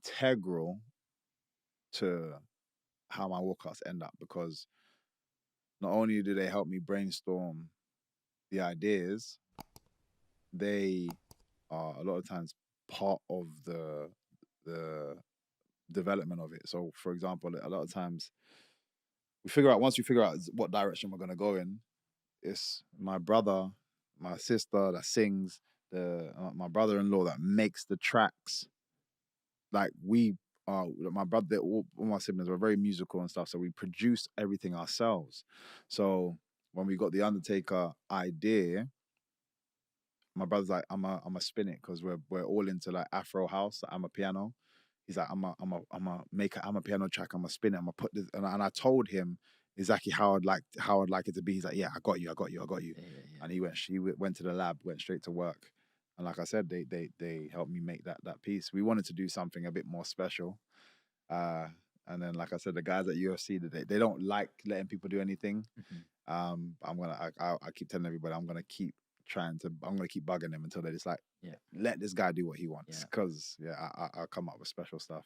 integral to how my workouts end up, because not only do they help me brainstorm the ideas, they are a lot of times part of the development of it. So, for example, a lot of times once we figure out what direction we're gonna go in, it's my brother, my sister that sings, my brother-in-law that makes the tracks. Like my brother, all my siblings were very musical and stuff, so we produce everything ourselves. So when we got the Undertaker idea, my brother's like, I'm a spin it, because we're all into like Afro house. I'm a piano. He's like, I'm a piano track. I'm a spin it. I'm gonna put this, and I told him exactly how I'd like it to be. He's like, yeah, I got you. Yeah. And he went to the lab, went straight to work, and like I said, they helped me make that piece. We wanted to do something a bit more special, and then like I said, the guys at UFC, they don't like letting people do anything. I keep telling everybody I'm gonna keep bugging them until they just like, let this guy do what he wants, because I'll come up with special stuff.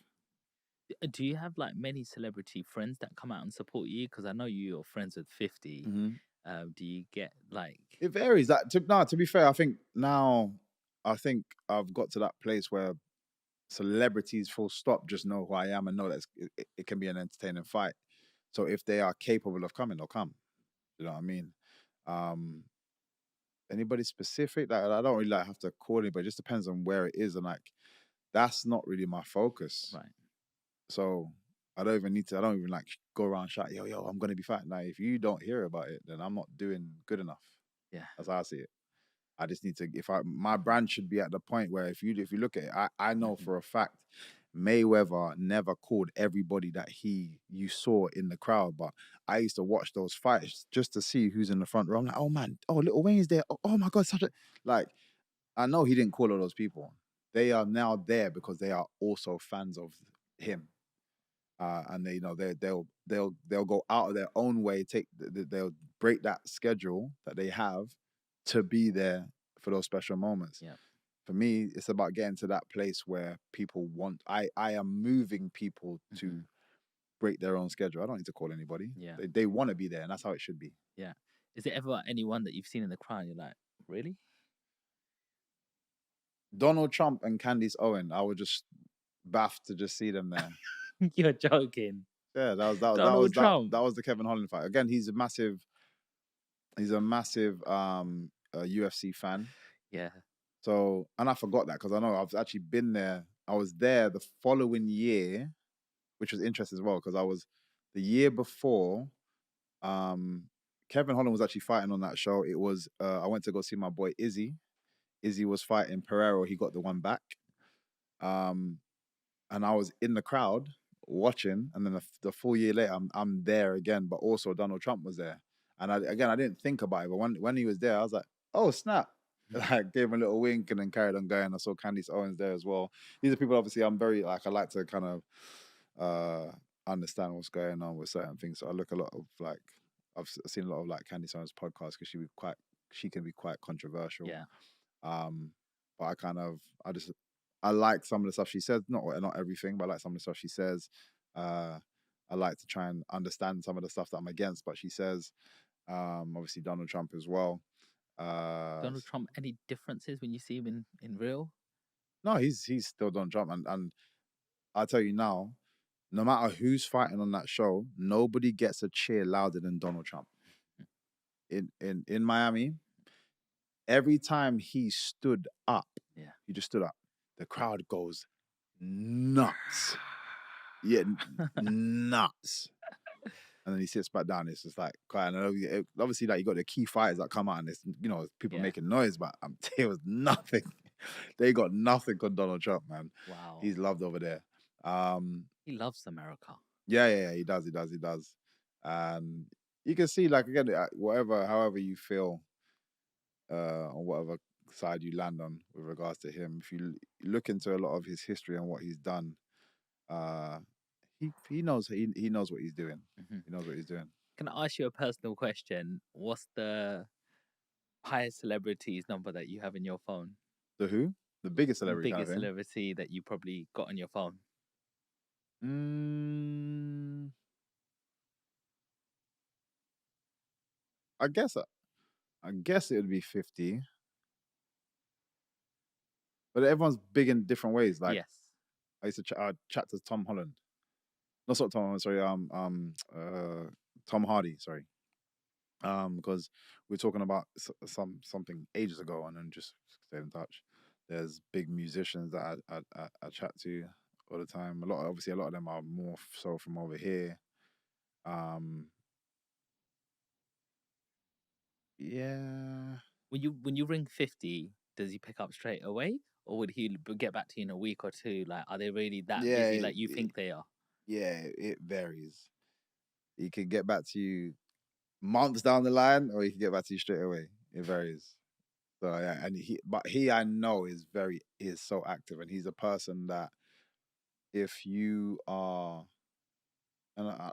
Do you have like many celebrity friends that come out and support you? Because I know you're friends with 50. Do you get like... It varies. To be fair, I think now I've got to that place where celebrities full stop just know who I am and know that it can be an entertaining fight. So if they are capable of coming, they'll come. You know what I mean? Anybody specific that I don't really like have to call anybody. It just depends on where it is, and like that's not really my focus. Right. So I don't even like go around shouting, yo, I'm gonna be fighting. Like if you don't hear about it, then I'm not doing good enough. Yeah. That's how I see it. I just need to, my brand should be at the point where if you look at it, I know for a fact Mayweather never called everybody that you saw in the crowd, but I used to watch those fights just to see who's in the front row. I'm like, oh man, oh Lil Wayne's there. Oh my God, like, I know he didn't call all those people. They are now there because they are also fans of him. And they'll go out of their own way, they'll break that schedule that they have to be there for those special moments. Yeah. For me, it's about getting to that place where people want. I am moving people to break their own schedule. I don't need to call anybody. Yeah. They want to be there, and that's how it should be. Yeah. Is there ever anyone that you've seen in the crowd and you're like, really? Donald Trump and Candace Owen, I would just baff to just see them there. You're joking. Yeah, Donald Trump. that was the Kevin Holland fight. Again, he's a massive UFC fan. Yeah. So, and I forgot that because I know I've actually been there. I was there the following year, which was interesting as well, because I was the year before. Kevin Holland was actually fighting on that show. It was I went to go see my boy Izzy. Izzy was fighting Pereiro. He got the one back. And I was in the crowd watching, and then the full year later, I'm there again. But also Donald Trump was there, and I didn't think about it, but when he was there, I was like, oh snap! I gave him a little wink and then carried on going. I saw Candace Owens there as well. These are people, obviously, I'm very I like to kind of understand what's going on with certain things. So I look a lot of like I've seen a lot of like Candace Owens podcasts because she can be quite controversial. Yeah. But I like some of the stuff she says. Not everything, but I like some of the stuff she says. I like to try and understand some of the stuff that I'm against, but she says. Obviously Donald Trump as well. Donald Trump, any differences when you see him in real? No, he's still Donald Trump, and I'll tell you now, no matter who's fighting on that show, nobody gets a cheer louder than Donald Trump. In Miami, every time he stood up, he just stood up. The crowd goes nuts. Yeah, nuts. And then he sits back down. It's just like quiet. And obviously, like you got the key fighters that come out, and it's people making noise, but there was nothing. They got nothing on Donald Trump, man. Wow, he's loved over there. He loves America. Yeah, he does. And you can see, like again, however you feel, on whatever side you land on with regards to him. If you look into a lot of his history and what he's done, he knows what he's doing. He knows what he's doing. Can I ask you a personal question? What's the highest celebrity's number that you have in your phone? The who? The biggest celebrity. Biggest celebrity that you probably got on your phone. Mm, I guess I guess it would be 50, but everyone's big in different ways. Like Yes. I used to chat to Tom Holland. Not Tom Holland, sorry. Tom Hardy, sorry. Because we were talking about something ages ago, and then just stayed in touch. There's big musicians that I chat to all the time. Obviously, a lot of them are more so from over here. Um, yeah, When you ring 50, does he pick up straight away, or would he get back to you in a week or two? Like, are they really that yeah, busy like you think they are? yeah. It varies. He could get back to you months down the line, or he can get back to you straight away. It varies. So yeah, and he I know is so active, and he's a person that if you are, and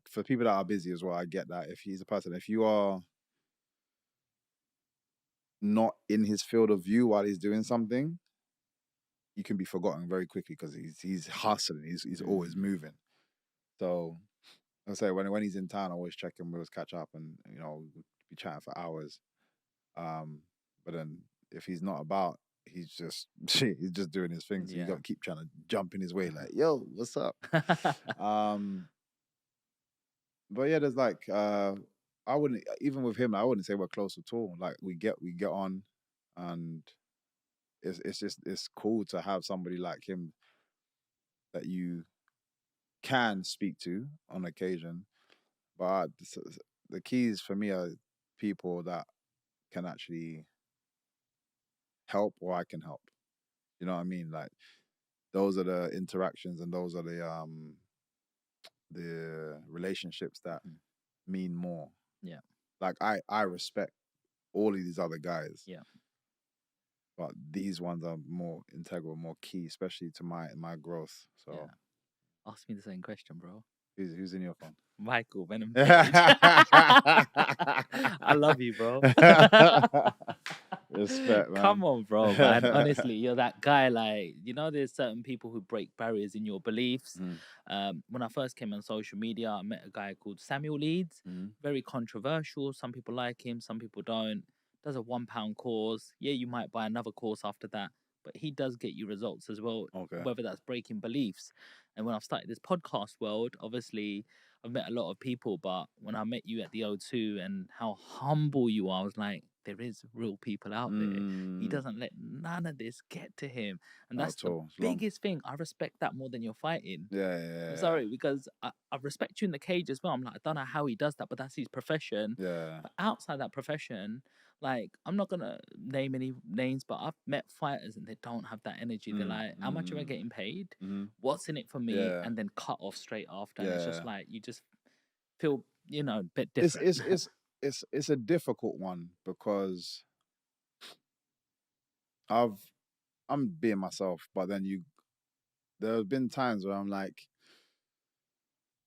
for people that are busy as well, I get that. If he's a person, if you are not in his field of view while he's doing something, you can be forgotten very quickly because he's hustling. He's always moving. So I say when he's in town, I always check him. We always catch up, and we'd be chatting for hours. But then if he's not about, he's just he's just doing his thing. So you got Yeah. to keep trying to jump in his way, like, yo, what's up? But yeah, there's like I wouldn't, even with him, I wouldn't say we're close at all. Like we get on, and it's cool to have somebody like him that you can speak to on occasion. But the keys for me are people that can actually help, or I can help. You know what I mean? Like those are the interactions, and those are the relationships that mean more. Yeah. Like I respect all of these other guys. Yeah. But these ones are more integral, more key, especially to my growth. So Yeah. Ask me the same question, bro. who's in your phone? Michael Venom Page. I love you, bro. Respect, man. Come on, bro, man. Honestly, you're that guy. Like, there's certain people who break barriers in your beliefs. When I first came on social media, I met a guy called Samuel Leeds. Very controversial. Some people like him, some people don't. Does a £1 course. Yeah, you might buy another course after that, but he does get you results as well, Okay. whether that's breaking beliefs. And when I've started this podcast world, obviously I've met a lot of people, but when I met you at the O2 and how humble you are, I was like, there is real people out there. He doesn't let none of this get to him. And Not that's at the all. It's long. biggest thing. I respect that more than you're fighting. Yeah. I'm sorry, because I respect you in the cage as well. I'm like, I don't know how he does that, but that's his profession. Yeah. But outside that profession, like, I'm not gonna name any names, but I've met fighters and they don't have that energy. They're like, how much am I getting paid? What's in it for me? Yeah. And then cut off straight after. And it's Yeah. just like you just feel, a bit It's different. it's it's it's a difficult one because I'm being myself, but then there have been times where I'm like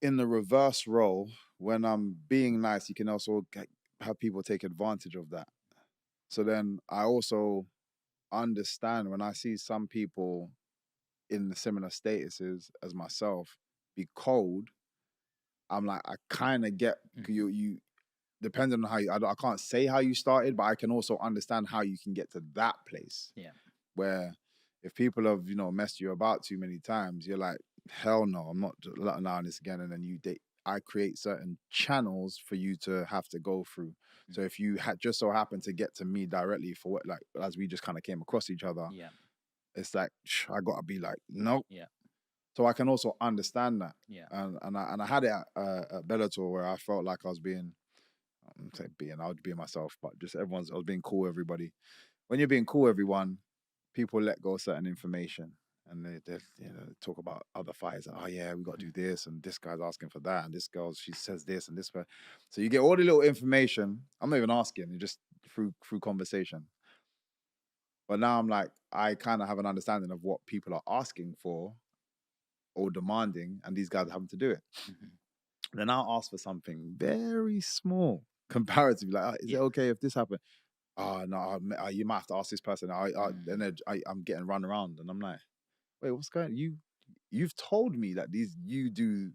in the reverse role. When I'm being nice, you can also have people take advantage of that. So then I also understand when I see some people in the similar statuses as myself be cold. I'm like, I kind of get you. Depending on how I can't say how you started, but I can also understand how you can get to that place. Yeah. Where if people have messed you about too many times, you're like, hell no, I'm not allowing this again. And then I create certain channels for you to have to go through. So if you had just so happened to get to me directly for what, like, as we just kind of came across each other, Yeah. it's like I gotta be like, nope. Yeah. So I can also understand that. Yeah. And I had it at Bellator where I felt like I was being, I would be myself, but just I was being cool with everybody. When you're being cool with everyone, people let go of certain information, and they talk about other fighters. Oh yeah, we got to do this, and this guy's asking for that, and this girl, she says this and this. So you get all the little information. I'm not even asking, just through conversation. But now I'm like, I kind of have an understanding of what people are asking for or demanding, and these guys are having to do it. Then I'll ask for something very small comparatively. Like, is it okay if this happened? Oh no, you might have to ask this person. And then I'm getting run around, and I'm like, wait, what's going on? you've told me that you do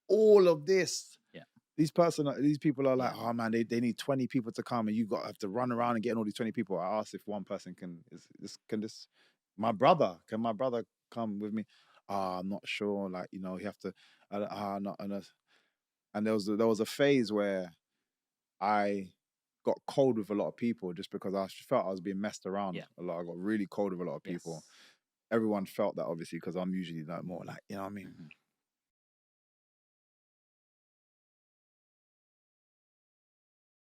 all of this. Yeah. These people are like, oh man, they need 20 people to come, and you have to run around and get all these 20 people. I asked if one person can my brother come with me? I'm not sure. Like, you know, you have to. Not and there was a phase where I got cold with a lot of people just because I felt I was being messed around a lot. I got really cold with a lot of people. Everyone felt that, obviously, because I'm usually like more like, you know what I mean?